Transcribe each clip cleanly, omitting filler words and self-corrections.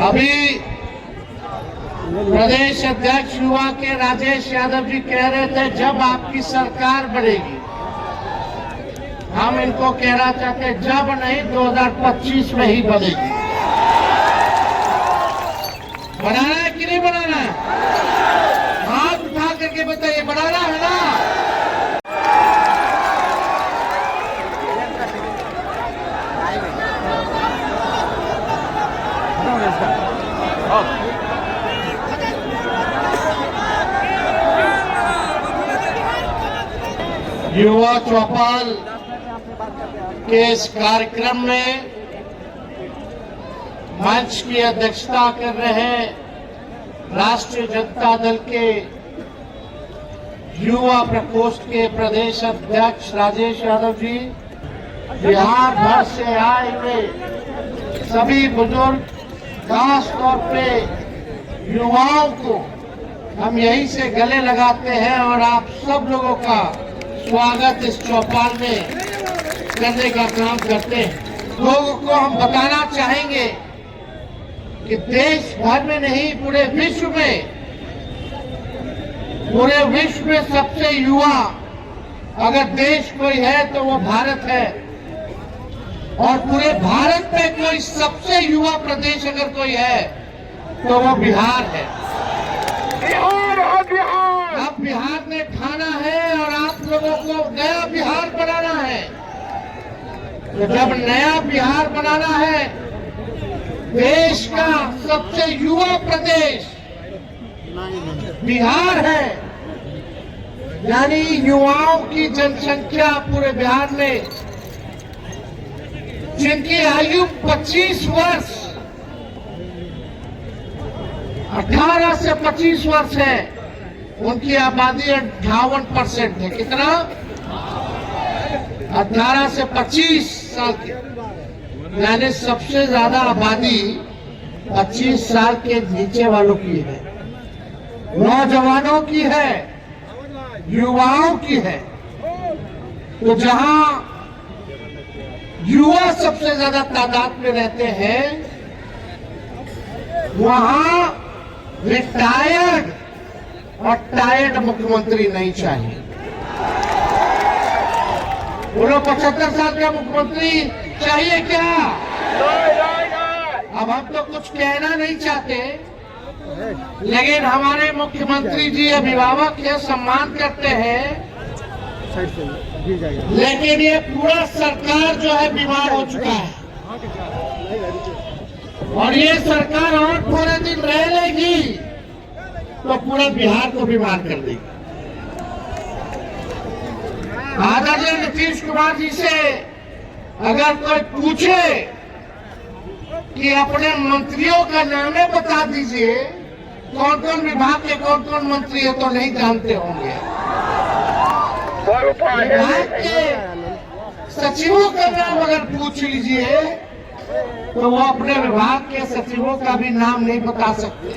अभी प्रदेश अध्यक्ष युवा के राजेश यादव जी कह रहे थे जब आपकी सरकार बढ़ेगी। हम इनको कहना चाहते जब नहीं 2025 में ही बनेगी। बनाना है कि नहीं बनाना है? हाथ उठा करके बताइए, बनाना है ना? युवा चौपाल के इस कार्यक्रम में मंच की अध्यक्षता कर रहे राष्ट्रीय जनता दल के युवा प्रकोष्ठ के प्रदेश अध्यक्ष राजेश यादव जी, बिहार भर से आए हुए सभी बुजुर्ग, खास तौर पे युवाओं को हम यहीं से गले लगाते हैं और आप सब लोगों का स्वागत इस चौपाल में करने का काम करते हैं। लोगों को हम बताना चाहेंगे कि देश भर में नहीं, पूरे विश्व में सबसे युवा अगर देश कोई है तो वो भारत है, और पूरे भारत में कोई सबसे युवा प्रदेश अगर कोई है तो वो बिहार है। अब बिहार ने ठाना है और आप लोगों को नया बिहार बनाना है। तो जब नया बिहार बनाना है, देश का सबसे युवा प्रदेश बिहार है, यानी युवाओं की जनसंख्या पूरे बिहार में जिनकी आयु 25 वर्ष 18 से 25 वर्ष है, उनकी आबादी 58% है। कितना? 18 से 25 साल के, यानी सबसे ज्यादा आबादी 25 साल के नीचे वालों की है, नौजवानों की है, युवाओं की है। तो जहां युवा सबसे ज्यादा तादाद में रहते हैं, वहां रिटायर्ड और टायर्ड मुख्यमंत्री नहीं चाहिए। बोलो 75 साल का मुख्यमंत्री चाहिए क्या? अब हम तो कुछ कहना नहीं चाहते, लेकिन हमारे मुख्यमंत्री जी अभिभावक के सम्मान करते हैं, लेकिन ये पूरा सरकार जो है बीमार हो चुका है, और ये सरकार और थोड़े दिन रह लेगी तो पूरा बिहार को बीमार कर देगी। आदरणीय नीतीश कुमार जी से अगर कोई पूछे कि अपने मंत्रियों का नाम बता दीजिए, कौन कौन विभाग के कौन कौन मंत्री है, तो नहीं जानते होंगे। विभाग के सचिवों का नाम अगर पूछ लीजिए तो वो अपने विभाग के सचिवों का भी नाम नहीं बता सकते।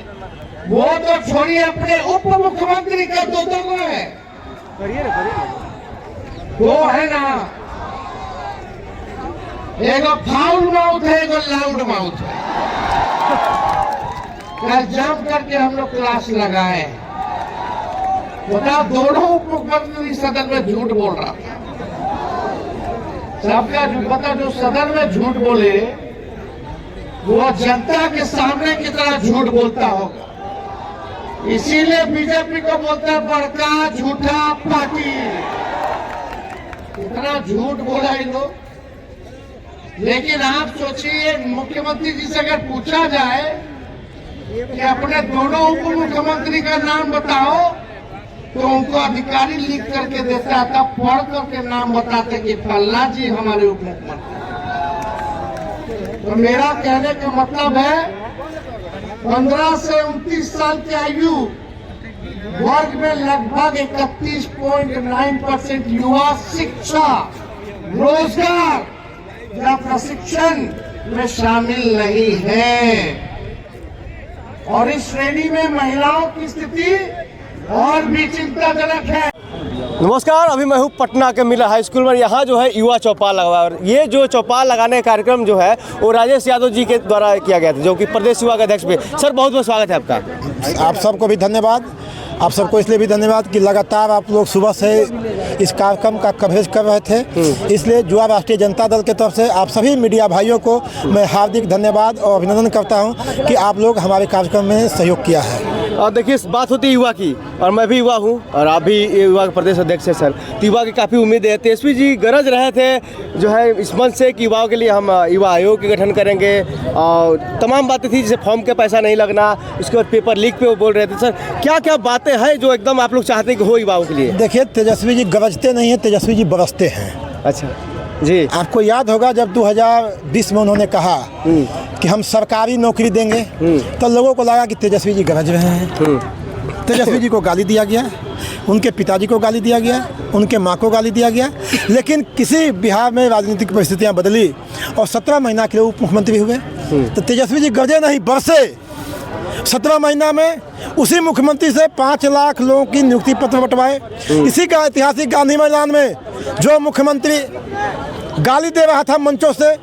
वो तो छोड़िए, अपने उप मुख्यमंत्री का दो है, दो है ना, एगो फाउल माउथ है, एगो लाउड माउथ है। कल जम करके हम लोग क्लास लगाए, बताओ दोनों उप मुख्यमंत्री सदन में झूठ बोल रहा था। सबका पता, जो सदन में झूठ बोले वो जनता के सामने की तरह झूठ बोलता होगा, इसीलिए बीजेपी को बोलता है बड़का झूठा पार्टी। इतना झूठ बोला इन लोग। लेकिन आप सोचिए, मुख्यमंत्री जी से अगर पूछा जाए कि अपने दोनों उप मुख्यमंत्री का नाम बताओ, तो उनको अधिकारी लिख करके देता था, पढ़ करके नाम बताते कि फल्ला जी हमारे उप मुख्यमंत्री। तो मेरा कहने का मतलब है 15 से 29 साल की आयु वर्ग में लगभग 31.9% युवा शिक्षा, रोजगार या प्रशिक्षण में शामिल नहीं है, और इस श्रेणी में महिलाओं की स्थिति और भी चिंताजनक है। नमस्कार, अभी मैं हूँ पटना के मिला हाई स्कूल में। यहाँ जो है युवा चौपाल लगा हुआ है और ये जो चौपाल लगाने का कार्यक्रम जो है वो राजेश यादव जी के द्वारा किया गया था, जो कि प्रदेश युवा के अध्यक्ष भी। सर बहुत बहुत स्वागत है आपका। आप सबको भी धन्यवाद। आप सबको इसलिए भी धन्यवाद कि लगातार आप लोग सुबह से इस कार्यक्रम का कवरेज कर रहे थे, इसलिए युवा राष्ट्रीय जनता दल की तरफ से आप सभी मीडिया भाइयों को मैं हार्दिक धन्यवाद और अभिनंदन करता हूं कि आप लोग हमारे कार्यक्रम में सहयोग किया है। और देखिए, बात होती है युवा की, और मैं भी युवा हूँ और आप भी युवा के प्रदेश अध्यक्ष हैं सर। तो युवा की काफ़ी उम्मीद है। तेजस्वी जी गरज रहे थे जो है इस मंच से कि युवाओं के लिए हम युवा आयोग के गठन करेंगे, और तमाम बातें थी जैसे फॉर्म के पैसा नहीं लगना, उसके बाद पेपर लीक पे वो बोल रहे थे। सर क्या क्या बातें हैं जो एकदम आप लोग चाहते हैं कि हो युवाओं के लिए? देखिए, तेजस्वी जी गरजते नहीं हैं, तेजस्वी जी बरसते हैं। अच्छा जी, आपको याद होगा जब 2020 में उन्होंने कहा कि हम सरकारी नौकरी देंगे, तो लोगों को लगा कि तेजस्वी जी गरज रहे हैं। तेजस्वी जी को गाली दिया गया, उनके पिताजी को गाली दिया गया, उनके माँ को गाली दिया गया, लेकिन किसी बिहार में राजनीतिक परिस्थितियाँ बदली और 17 महीना के लिए उप मुख्यमंत्री हुए। तो तेजस्वी जी गरजे नहीं, बरसे। 17 महीना में उसी मुख्यमंत्री से 5 लाख लोगों की नियुक्ति पत्र बंटवाए। इसी का ऐतिहासिक गांधी मैदान में जो मुख्यमंत्री गाली दे रहा था मंचों से,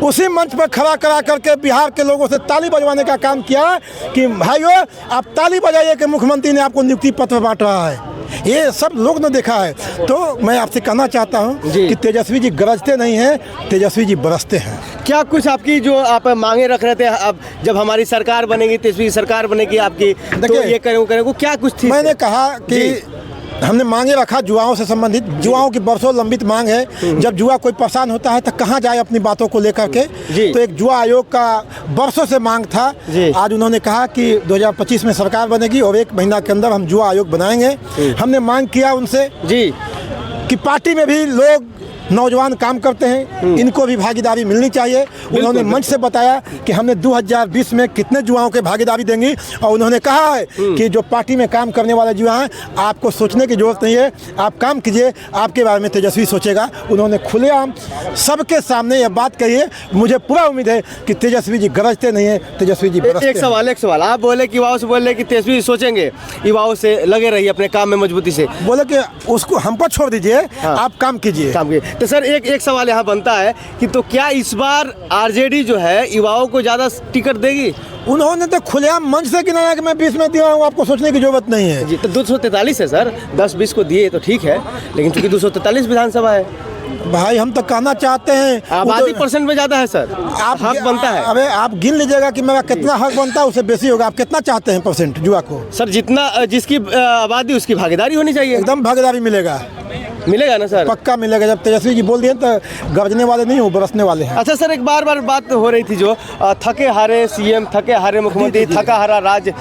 उसी मंच पर खड़ा करा करके बिहार के लोगों से ताली बजवाने का काम किया कि भाइयों आप ताली बजाइए कि मुख्यमंत्री ने आपको नियुक्ति पत्र बांट रहा है। ये सब लोग ने देखा है। तो मैं आपसे कहना चाहता हूं कि तेजस्वी जी गरजते नहीं हैं, तेजस्वी जी बरसते हैं। क्या कुछ आपकी जो आप मांगे रख रहे थे, अब जब हमारी सरकार बनेगी, तेजस्वी सरकार बनेगी आपकी, तो ये करेंगे क्या कुछ थी? मैंने कहा कि हमने मांगे रखा जुआओं से संबंधित, जुआओं की बरसों लंबित मांग है। जब जुआ कोई परेशान होता है तो कहाँ जाए अपनी बातों को लेकर के, तो एक जुआ आयोग का बरसों से मांग था। आज उन्होंने कहा कि 2025 में सरकार बनेगी और 1 महीना के अंदर हम जुआ आयोग बनाएंगे। हमने मांग किया उनसे कि पार्टी में भी लोग नौजवान काम करते हैं, इनको भी भागीदारी मिलनी चाहिए। उन्होंने मंच से बताया कि हमने 2020 में कितने युवाओं के भागीदारी देंगी, और उन्होंने कहा है कि जो पार्टी में काम करने वाले युवा हैं, आपको सोचने की जरूरत नहीं है, आप काम कीजिए, आपके बारे में तेजस्वी सोचेगा। उन्होंने खुलेआम सबके सामने यह बात कही है। मुझे पूरा उम्मीद है कि तेजस्वी जी गरजते नहीं है, तेजस्वी जी बरसते हैं। एक सवाल आप बोले कि युवाओं से बोले कि तेजस्वी सोचेंगे, युवाओं से लगे रहिए अपने काम में मजबूती से। बोले कि उसको हम पर छोड़ दीजिए, आप काम कीजिए। तो सर एक सवाल यहाँ बनता है कि तो क्या इस बार आरजेडी जो है युवाओं को ज़्यादा टिकट देगी? उन्होंने तो खुलेआम मंच से गिनाया कि मैं 20 में दिया हूँ, आपको सोचने की जरूरत नहीं है जी। तो 243 है सर, 10-20 को दिए तो ठीक है, लेकिन चूंकि 243 विधानसभा है भाई, हम तो कहना चाहते हैं आबादी % में ज़्यादा है सर, आप हक बनता है। अबे आप गिन लीजिएगा कि मेरा कितना हक बनता है, उससे बेसी होगा। आप कितना चाहते हैं % जुआ को? सर जितना जिसकी आबादी उसकी भागीदारी होनी चाहिए। एकदम भागीदारी मिलेगा ना सर? पक्का मिलेगा। जब तेजस्वी जी बोल दिए तो गरजने वाले नहीं हो, बरसने वाले हैं। अच्छा सर, एक बार बात हो रही थी जो थके हारे सीएम, थके हारे मुख्यमंत्री, थका हारा राज्य,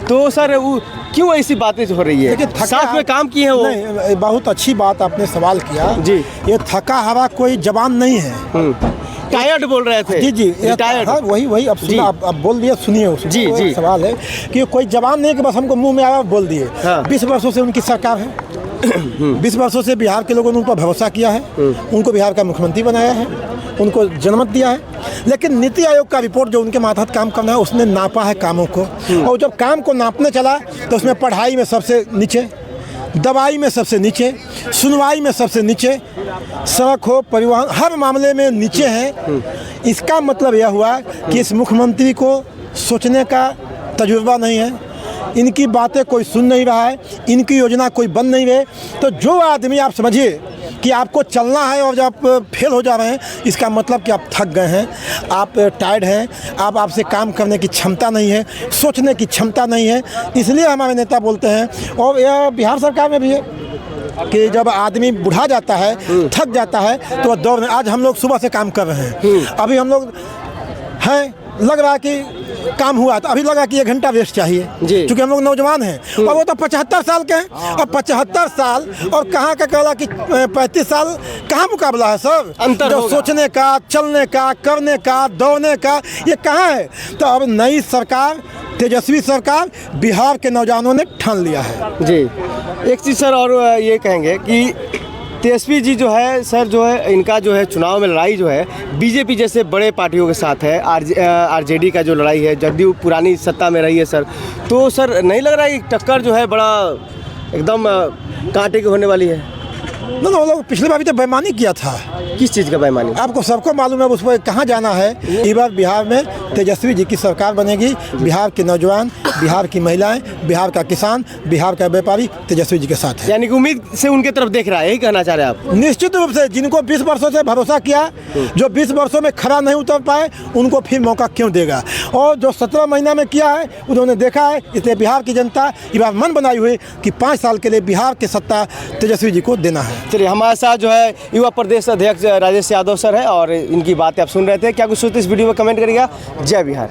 तो सर वो क्यों ऐसी बातें हो रही है? साथ में काम किए हैं वो। नहीं, बहुत अच्छी बात आपने सवाल किया जी। ये थका हारा कोई जवान नहीं है, टायर्ड बोल रहे थे। जी टायर्ड। हाँ, वही अब सुना, आप बोल दिए, सुनिए। जी सवाल है कि कोई जवान नहीं कि बस हमको मुंह में आया बोल दिए। 20 वर्षों से उनकी सरकार है, 20 वर्षों से बिहार के लोगों ने उन पर भरोसा किया है, उनको बिहार का मुख्यमंत्री बनाया है, उनको जनमत दिया है। लेकिन नीति आयोग का रिपोर्ट जो उनके मातहत काम करना है, उसने नापा है कामों को, और जब काम को नापने चला तो उसमें पढ़ाई में सबसे नीचे, दवाई में सबसे नीचे, सुनवाई में सबसे नीचे, सड़क हो, परिवहन, हर मामले में नीचे है। इसका मतलब यह हुआ कि इस मुख्यमंत्री को सोचने का तजुर्बा नहीं है, इनकी बातें कोई सुन नहीं रहा है, इनकी योजना कोई बन नहीं रही। तो जो आदमी, आप समझिए कि आपको चलना है और जब आप फेल हो जा रहे हैं, इसका मतलब कि आप थक गए हैं, आप टायर्ड हैं, आपसे काम करने की क्षमता नहीं है, सोचने की क्षमता नहीं है। इसलिए हमारे नेता बोलते हैं, और यह बिहार सरकार में भी है कि जब आदमी बुढ़ा जाता है, थक जाता है, तो वह दौड़। आज हम लोग सुबह से काम कर रहे हैं, अभी हम लोग हैं, लग रहा है कि काम हुआ, तो अभी लगा कि 1 घंटा रेस्ट चाहिए, क्योंकि हम लोग नौजवान हैं। और वो तो 75 साल के हैं, और 75 साल और कहाँ का कहला कि 35 साल, कहाँ मुकाबला है सर? अंतर जो सोचने का, चलने का, करने का, दौड़ने का, ये कहाँ है? तो अब नई सरकार, तेजस्वी सरकार, बिहार के नौजवानों ने ठान लिया है जी। एक चीज़ सर और ये कहेंगे कि तेजस्वी जी जो है सर, जो है इनका जो है चुनाव में लड़ाई जो है बीजेपी जैसे बड़े पार्टियों के साथ है, आरजेडी का जो लड़ाई है, जदयू पुरानी सत्ता में रही है सर, तो सर नहीं लग रहा है टक्कर जो है बड़ा एकदम कांटे की होने वाली है। ना वो लोग पिछले बार भी तो बेईमानी किया था। किस चीज़ का बेईमानी? आपको सबको मालूम है उस पर कहाँ जाना है। इस बार बिहार में तेजस्वी जी की सरकार बनेगी। बिहार के नौजवान, बिहार की महिलाएं, बिहार का किसान, बिहार का व्यापारी तेजस्वी जी के साथ है। यानी कि उम्मीद से उनके तरफ देख रहा है, यही कहना चाह रहे हैं आप? निश्चित रूप से जिनको 20 वर्षों से भरोसा किया, जो 20 वर्षों में खरा नहीं उतर पाए, उनको फिर मौका क्यों देगा। और जो 17 महीना में किया है उन्होंने देखा है। इसलिए बिहार की जनता इस बार मन बनाई हुई कि 5 साल के लिए बिहार की सत्ता तेजस्वी जी को देना है। चलिए, हमारे साथ जो है युवा प्रदेश अध्यक्ष राजेश यादव सर है और इनकी बातें आप सुन रहे थे। क्या कुछ सोचते इस वीडियो में कमेंट करिएगा। जय बिहार।